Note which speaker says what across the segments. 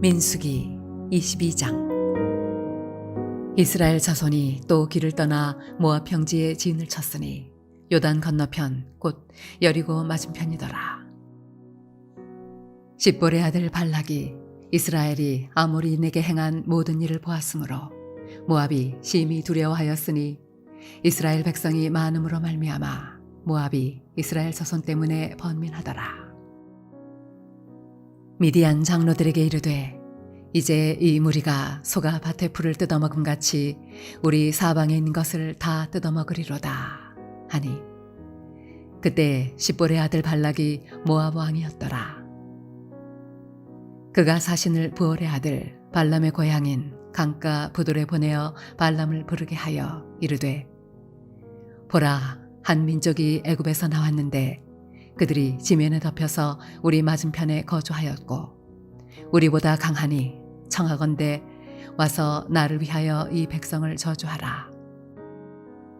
Speaker 1: 민수기 22장. 이스라엘 자손이 또 길을 떠나 모압 평지에 진을 쳤으니 요단 건너편 곧 여리고 맞은편이더라. 십볼의 아들 발락이 이스라엘이 아모리인에게 행한 모든 일을 보았으므로 모압이 심히 두려워하였으니 이스라엘 백성이 많음으로 말미암아 모압이 이스라엘 자손 때문에 번민하더라. 미디안 장로들에게 이르되 이제 이 무리가 소가 밭의 풀을 뜯어먹음 같이 우리 사방에 있는 것을 다 뜯어먹으리로다 하니, 그때 십볼의 아들 발락이 모압 왕이었더라. 그가 사신을 부올의 아들 발람의 고향인 강가 부돌에 보내어 발람을 부르게 하여 이르되, 보라, 한 민족이 애굽에서 나왔는데 그들이 지면에 덮여서 우리 맞은편에 거주하였고 우리보다 강하니 청하건대 와서 나를 위하여 이 백성을 저주하라.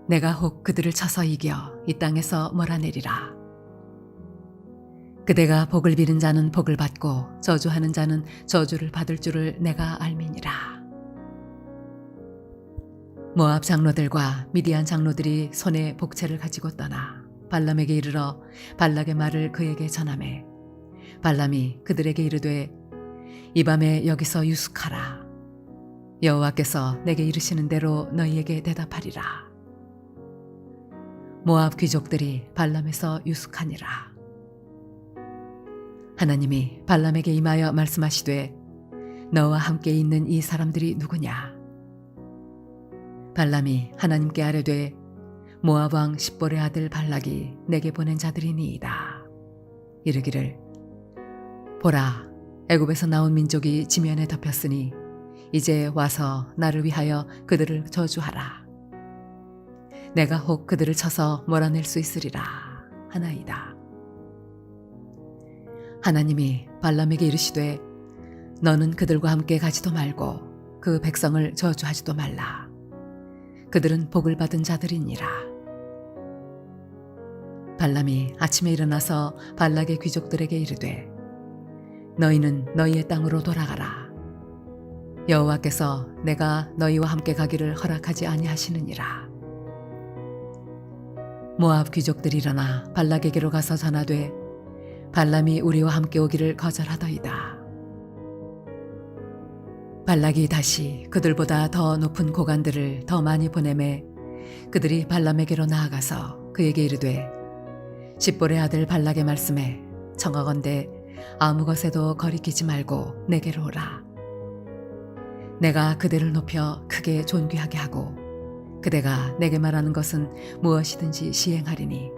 Speaker 1: 내가 혹 그들을 쳐서 이겨 이 땅에서 몰아내리라. 그대가 복을 비는 자는 복을 받고 저주하는 자는 저주를 받을 줄을 내가 알미니라. 모압 장로들과 미디안 장로들이 손에 복채를 가지고 떠나 발람에게 이르러 발락의 말을 그에게 전하매, 발람이 그들에게 이르되 이 밤에 여기서 유숙하라. 여호와께서 내게 이르시는 대로 너희에게 대답하리라. 모압 귀족들이 발람에서 유숙하니라. 하나님이 발람에게 임하여 말씀하시되, 너와 함께 있는 이 사람들이 누구냐? 발람이 하나님께 아뢰되, 모압 왕 십볼의 아들 발락이 내게 보낸 자들이니이다. 이르기를, 보라, 애굽에서 나온 민족이 지면에 덮였으니 이제 와서 나를 위하여 그들을 저주하라. 내가 혹 그들을 쳐서 몰아낼 수 있으리라 하나이다. 하나님이 발람에게 이르시되, 너는 그들과 함께 가지도 말고 그 백성을 저주하지도 말라. 그들은 복을 받은 자들이니라. 발람이 아침에 일어나서 발락의 귀족들에게 이르되, 너희는 너희의 땅으로 돌아가라. 여호와께서 내가 너희와 함께 가기를 허락하지 아니하시느니라. 모압 귀족들이 일어나 발락에게로 가서 전하되, 발람이 우리와 함께 오기를 거절하더이다. 발락이 다시 그들보다 더 높은 고관들을 더 많이 보내매 그들이 발람에게로 나아가서 그에게 이르되, 십볼의 아들 발락의 말씀에 청하건대 아무 것에도 거리끼지 말고 내게로 오라. 내가 그대를 높여 크게 존귀하게 하고 그대가 내게 말하는 것은 무엇이든지 시행하리니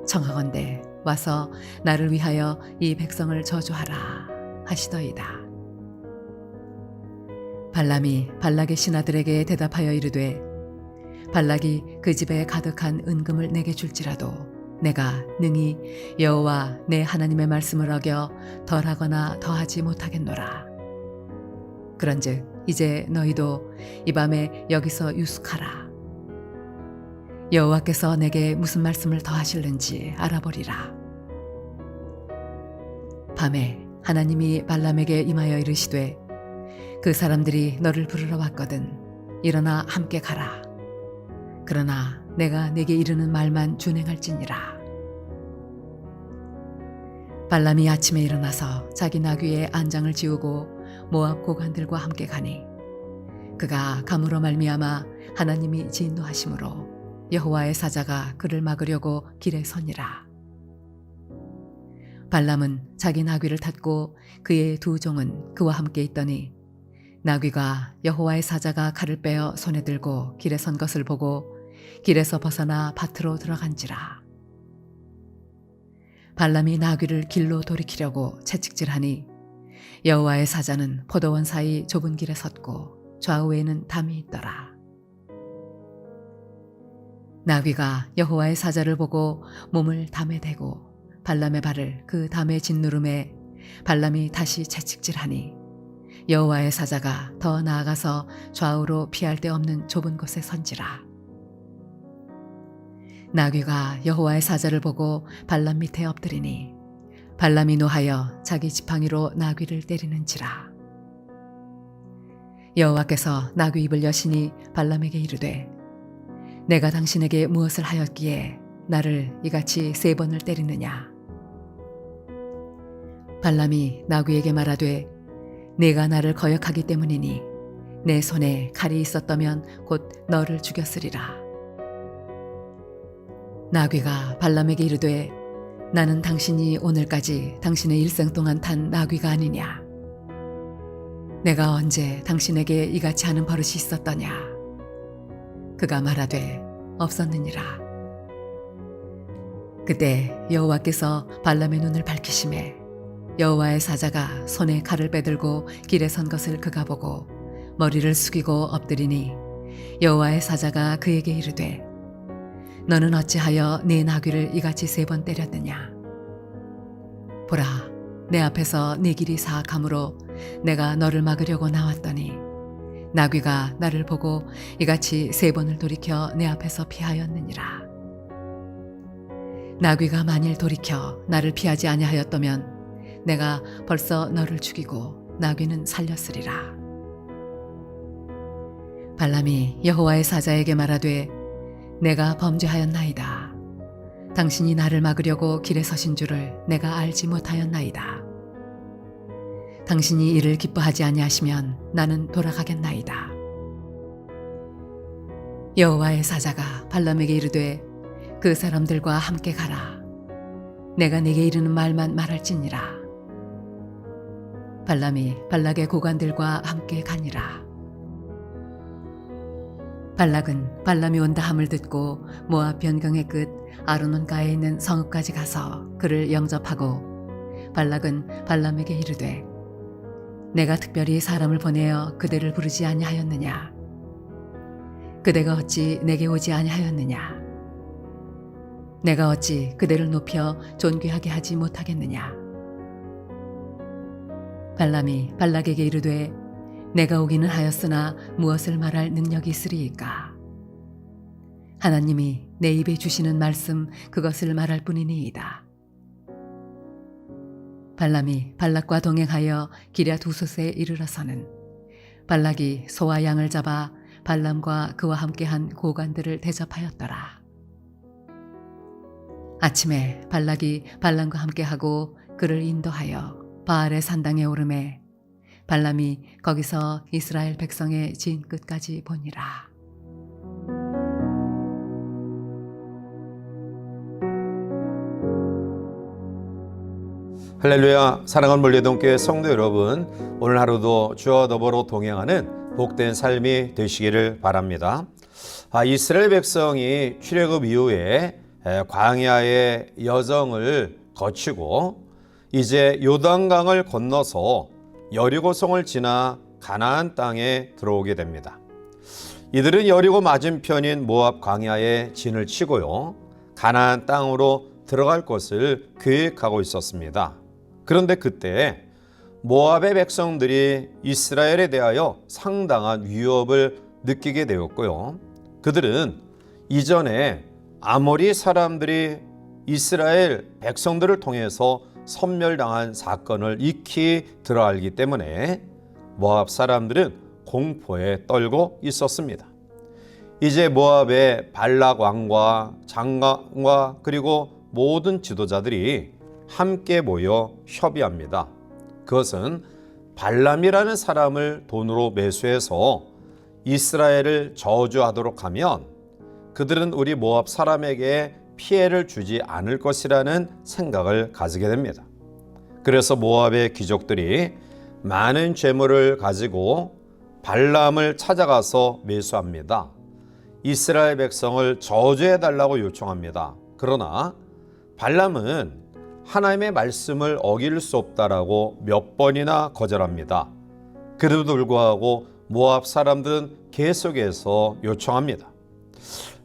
Speaker 1: 청하건대 와서 나를 위하여 이 백성을 저주하라 하시더이다. 발람이 발락의 신하들에게 대답하여 이르되, 발락이 그 집에 가득한 은금을 내게 줄지라도 내가 능히 여호와 내 하나님의 말씀을 어겨 덜하거나 더하지 못하겠노라. 그런즉 이제 너희도 이 밤에 여기서 유숙하라. 여호와께서 내게 무슨 말씀을 더하실는지 알아보리라. 밤에 하나님이 발람에게 임하여 이르시되, 그 사람들이 너를 부르러 왔거든 일어나 함께 가라. 그러나 내가 네게 이르는 말만 준행할지니라. 발람이 아침에 일어나서 자기 나귀의 안장을 지우고 모압 고관들과 함께 가니, 그가 감으로 말미암아 하나님이 진노하심으로 여호와의 사자가 그를 막으려고 길에 서니라. 발람은 자기 나귀를 탔고 그의 두 종은 그와 함께 있더니, 나귀가 여호와의 사자가 칼을 빼어 손에 들고 길에 선 것을 보고 길에서 벗어나 밭으로 들어간지라. 발람이 나귀를 길로 돌이키려고 채찍질하니 여호와의 사자는 포도원 사이 좁은 길에 섰고 좌우에는 담이 있더라. 나귀가 여호와의 사자를 보고 몸을 담에 대고 발람의 발을 그 담에 짓누름에 발람이 다시 채찍질하니 여호와의 사자가 더 나아가서 좌우로 피할 데 없는 좁은 곳에 선지라. 나귀가 여호와의 사자를 보고 발람 밑에 엎드리니 발람이 노하여 자기 지팡이로 나귀를 때리는지라. 여호와께서 나귀 입을 여시니 발람에게 이르되 내가 당신에게 무엇을 하였기에 나를 이같이 3번을 때리느냐. 발람이 나귀에게 말하되 네가 나를 거역하기 때문이니 내 손에 칼이 있었다면 곧 너를 죽였으리라. 나귀가 발람에게 이르되 나는 당신이 오늘까지 당신의 일생 동안 탄 나귀가 아니냐. 내가 언제 당신에게 이같이 하는 버릇이 있었더냐. 그가 말하되 없었느니라. 그때 여호와께서 발람의 눈을 밝히시매 여호와의 사자가 손에 칼을 빼들고 길에 선 것을 그가 보고 머리를 숙이고 엎드리니 여호와의 사자가 그에게 이르되 너는 어찌하여 네 나귀를 이같이 3번 때렸느냐. 보라, 내 앞에서 네 길이 사악하므로 내가 너를 막으려고 나왔더니 나귀가 나를 보고 이같이 3번을 돌이켜 내 앞에서 피하였느니라. 나귀가 만일 돌이켜 나를 피하지 아니하였다면 내가 벌써 너를 죽이고 나귀는 살렸으리라. 발람이 여호와의 사자에게 말하되 내가 범죄하였나이다. 당신이 나를 막으려고 길에 서신 줄을 내가 알지 못하였나이다. 당신이 이를 기뻐하지 아니하시면 나는 돌아가겠나이다. 여호와의 사자가 발람에게 이르되 그 사람들과 함께 가라. 내가 네게 이르는 말만 말할지니라. 발람이 발락의 고관들과 함께 가니라. 발락은 발람이 온다 함을 듣고 모압 변경의 끝 아르논가에 있는 성읍까지 가서 그를 영접하고 발락은 발람에게 이르되 내가 특별히 사람을 보내어 그대를 부르지 아니하였느냐. 그대가 어찌 내게 오지 아니하였느냐. 내가 어찌 그대를 높여 존귀하게 하지 못하겠느냐. 발람이 발락에게 이르되 내가 오기는 하였으나 무엇을 말할 능력이 있으리이까. 하나님이 내 입에 주시는 말씀 그것을 말할 뿐이니이다. 발람이 발락과 동행하여 기랴두솥에 이르러서는 발락이 소와 양을 잡아 발람과 그와 함께한 고관들을 대접하였더라. 아침에 발락이 발람과 함께하고 그를 인도하여 바알의 산당에 오르매 발람이 거기서 이스라엘 백성의 진 끝까지 보니라.
Speaker 2: 할렐루야. 사랑하는 물리동교회 성도 여러분, 오늘 하루도 주와 더불어 동행하는 복된 삶이 되시기를 바랍니다. 이스라엘 백성이 출애굽 이후에 광야의 여정을 거치고 이제 요단강을 건너서 여리고성을 지나 가나안 땅에 들어오게 됩니다. 이들은 여리고 맞은편인 모압 광야에 진을 치고요, 가나안 땅으로 들어갈 것을 계획하고 있었습니다. 그런데 그때 모압의 백성들이 이스라엘에 대하여 상당한 위협을 느끼게 되었고요, 그들은 이전에 아모리 사람들이 이스라엘 백성들을 통해서 섬멸당한 사건을 익히 들어 알기 때문에 모압 사람들은 공포에 떨고 있었습니다. 이제 모압의 발락 왕과 장관과 그리고 모든 지도자들이 함께 모여 협의합니다. 그것은 발람이라는 사람을 돈으로 매수해서 이스라엘을 저주하도록 하면 그들은 우리 모압 사람에게 피해를 주지 않을 것이라는 생각을 가지게 됩니다. 그래서 모압의 귀족들이 많은 재물을 가지고 발람을 찾아가서 매수합니다. 이스라엘 백성을 저주해달라고 요청합니다. 그러나 발람은 하나님의 말씀을 어길 수 없다라고 몇 번이나 거절합니다. 그래도 불구하고 모압 사람들은 계속해서 요청합니다.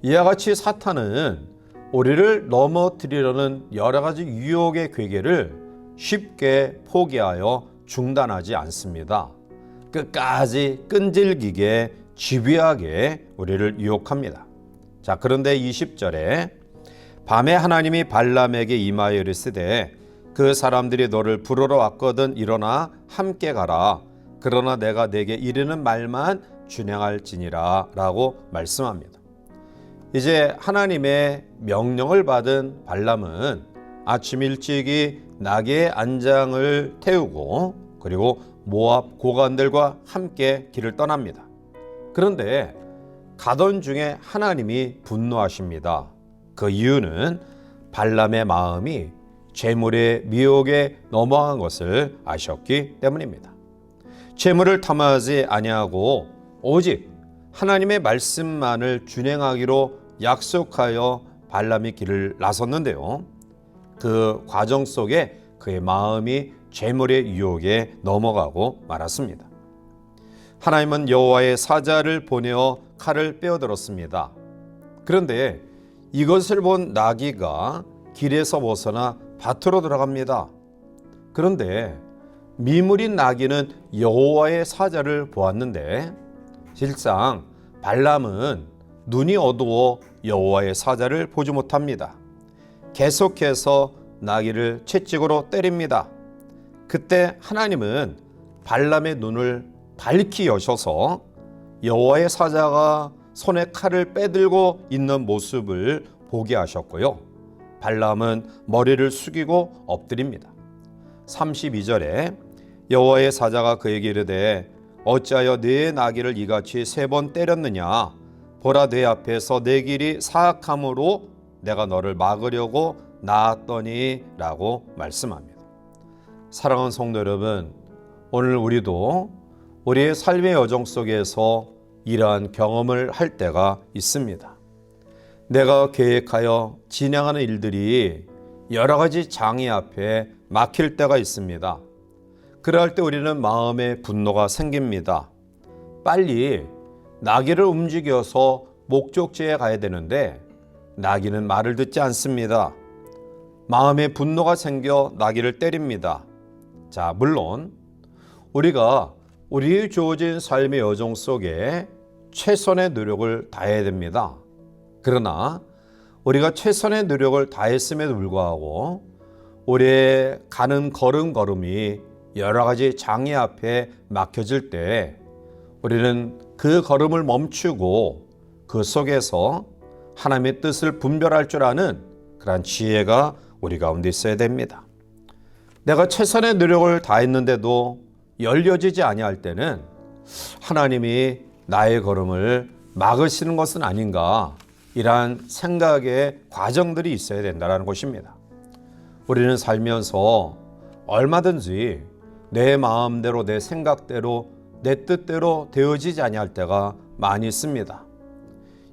Speaker 2: 이와 같이 사탄은 우리를 넘어뜨리려는 여러 가지 유혹의 괴계를 쉽게 포기하여 중단하지 않습니다. 끝까지 끈질기게 집요하게 우리를 유혹합니다. 자, 그런데 20절에 밤에 하나님이 발람에게 임하여 이르시되 그 사람들이 너를 부르러 왔거든 일어나 함께 가라. 그러나 내가 내게 이르는 말만 준행할지니라 라고 말씀합니다. 이제 하나님의 명령을 받은 발람은 아침 일찍이 나귀의 안장을 태우고 그리고 모압 고관들과 함께 길을 떠납니다. 그런데 가던 중에 하나님이 분노하십니다. 그 이유는 발람의 마음이 재물의 미혹에 넘어간 것을 아셨기 때문입니다. 재물을 탐하지 아니하고 오직 하나님의 말씀만을 준행하기로 약속하여 발람이 길을 나섰는데요. 그 과정 속에 그의 마음이 재물의 유혹에 넘어가고 말았습니다. 하나님은 여호와의 사자를 보내어 칼을 빼어들었습니다. 그런데 이것을 본 나귀가 길에서 벗어나 밭으로 들어갑니다. 그런데 미물인 나귀는 여호와의 사자를 보았는데 실상 발람은 눈이 어두워 여호와의 사자를 보지 못합니다. 계속해서 나귀를 채찍으로 때립니다. 그때 하나님은 발람의 눈을 밝히 여셔서 여호와의 사자가 손에 칼을 빼들고 있는 모습을 보게 하셨고요. 발람은 머리를 숙이고 엎드립니다. 32절에 여호와의 사자가 그에게 이르되 어찌하여 내 나귀를 이같이 3번 때렸느냐? 보라, 내 앞에서 내 길이 사악함으로 내가 너를 막으려고 나았더니 라고 말씀합니다. 사랑하는 성도 여러분, 오늘 우리도 우리의 삶의 여정 속에서 이러한 경험을 할 때가 있습니다. 내가 계획하여 진행하는 일들이 여러 가지 장애 앞에 막힐 때가 있습니다. 그럴 때 우리는 마음에 분노가 생깁니다. 빨리 나귀를 움직여서 목적지에 가야 되는데 나귀는 말을 듣지 않습니다. 마음에 분노가 생겨 나귀를 때립니다. 자, 물론 우리가 우리의 주어진 삶의 여정 속에 최선의 노력을 다해야 됩니다. 그러나 우리가 최선의 노력을 다했음에도 불구하고 우리의 가는 걸음걸음이 여러 가지 장애 앞에 막혀질 때 우리는 그 걸음을 멈추고 그 속에서 하나님의 뜻을 분별할 줄 아는 그러한 지혜가 우리 가운데 있어야 됩니다. 내가 최선의 노력을 다했는데도 열려지지 아니할 때는 하나님이 나의 걸음을 막으시는 것은 아닌가, 이러한 생각의 과정들이 있어야 된다는 것입니다. 우리는 살면서 얼마든지 내 마음대로 내 생각대로 내 뜻대로 되어지지 아니할 때가 많이 있습니다.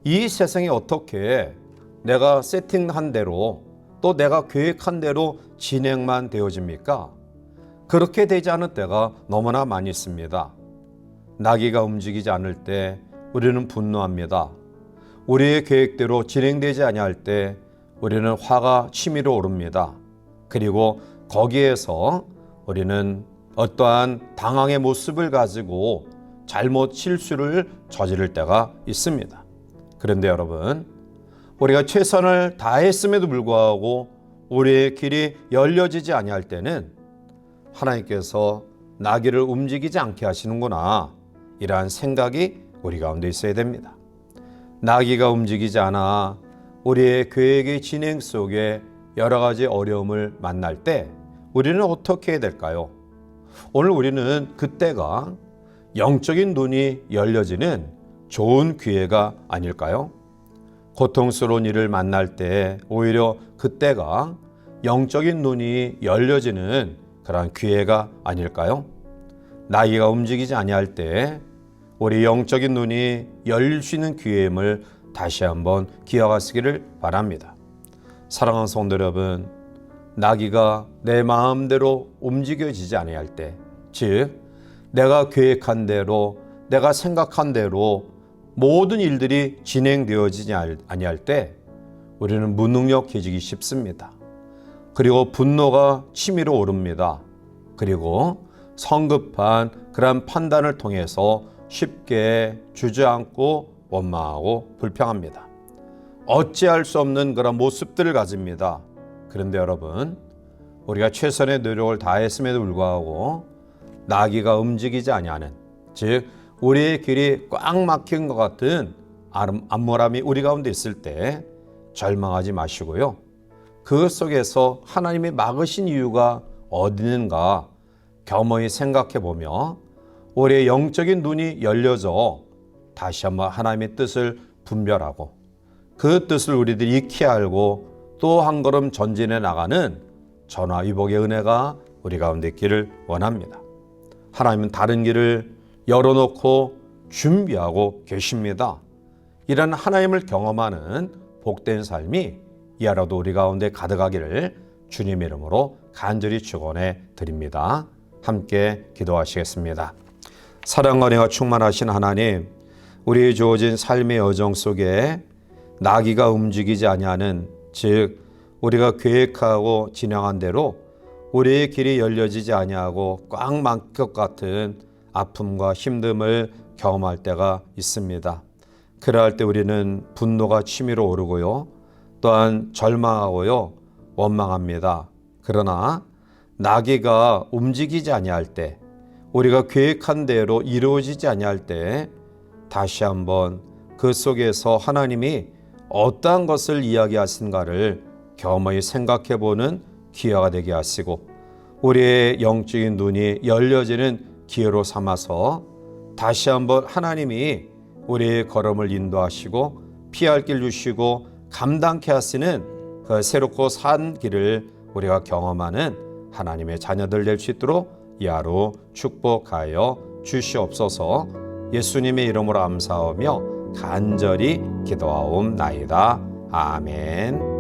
Speaker 2: 이 세상에 어떻게 내가 세팅한 대로 또 내가 계획한 대로 진행만 되어집니까? 그렇게 되지 않을 때가 너무나 많이 있습니다. 나귀가 움직이지 않을 때 우리는 분노합니다. 우리의 계획대로 진행되지 아니할 때 우리는 화가 치밀어 오릅니다. 그리고 거기에서 우리는 어떠한 당황의 모습을 가지고 잘못 실수를 저지를 때가 있습니다. 그런데 여러분, 우리가 최선을 다했음에도 불구하고 우리의 길이 열려지지 아니할 때는 하나님께서 나귀를 움직이지 않게 하시는구나, 이러한 생각이 우리 가운데 있어야 됩니다. 나귀가 움직이지 않아 우리의 계획의 진행 속에 여러 가지 어려움을 만날 때 우리는 어떻게 해야 될까요? 오늘 우리는 그때가 영적인 눈이 열려지는 좋은 기회가 아닐까요? 고통스러운 일을 만날 때 오히려 그때가 영적인 눈이 열려지는 그런 기회가 아닐까요? 나귀가 움직이지 아니할 때 우리 영적인 눈이 열릴 수 있는 기회임을 다시 한번 기억하시기를 바랍니다. 사랑하는 성도 여러분, 나귀가 내 마음대로 움직여지지 아니할 때, 즉 내가 계획한 대로 내가 생각한 대로 모든 일들이 진행되어지지 아니할 때 우리는 무능력해지기 쉽습니다. 그리고 분노가 치밀어 오릅니다. 그리고 성급한 그런 판단을 통해서 쉽게 주저앉고 원망하고 불평합니다. 어찌할 수 없는 그런 모습들을 가집니다. 그런데 여러분, 우리가 최선의 노력을 다했음에도 불구하고 나귀가 움직이지 아니하는, 즉 우리의 길이 꽉 막힌 것 같은 암울함이 우리 가운데 있을 때 절망하지 마시고요. 그 속에서 하나님이 막으신 이유가 어디 있는가 겸허히 생각해 보며 우리의 영적인 눈이 열려져 다시 한번 하나님의 뜻을 분별하고 그 뜻을 우리들이 익히 알고 또 한 걸음 전진해 나가는 전화위복의 은혜가 우리 가운데 있기를 원합니다. 하나님은 다른 길을 열어놓고 준비하고 계십니다. 이런 하나님을 경험하는 복된 삶이 이 하루도 우리 가운데 가득하기를 주님의 이름으로 간절히 축원해 드립니다. 함께 기도하시겠습니다. 사랑과 은혜가 충만하신 하나님, 우리의 주어진 삶의 여정 속에 나귀가 움직이지 아니하는, 즉 우리가 계획하고 진행한 대로 우리의 길이 열려지지 아니하고 꽉 막힐 것 같은 아픔과 힘듦을 경험할 때가 있습니다. 그러할 때 우리는 분노가 치밀어 오르고요, 또한 절망하고요, 원망합니다. 그러나 나귀가 움직이지 아니할 때, 우리가 계획한 대로 이루어지지 아니할 때 다시 한번 그 속에서 하나님이 어떠한 것을 이야기하신가를 겸허히 생각해 보는 기회가 되게 하시고 우리의 영적인 눈이 열려지는 기회로 삼아서 다시 한번 하나님이 우리의 걸음을 인도하시고 피할 길 주시고 감당케 하시는 그 새롭고 산 길을 우리가 경험하는 하나님의 자녀들 될 수 있도록 이 하루 축복하여 주시옵소서. 예수님의 이름으로 감사하며 간절히 기도하옵나이다. 아멘.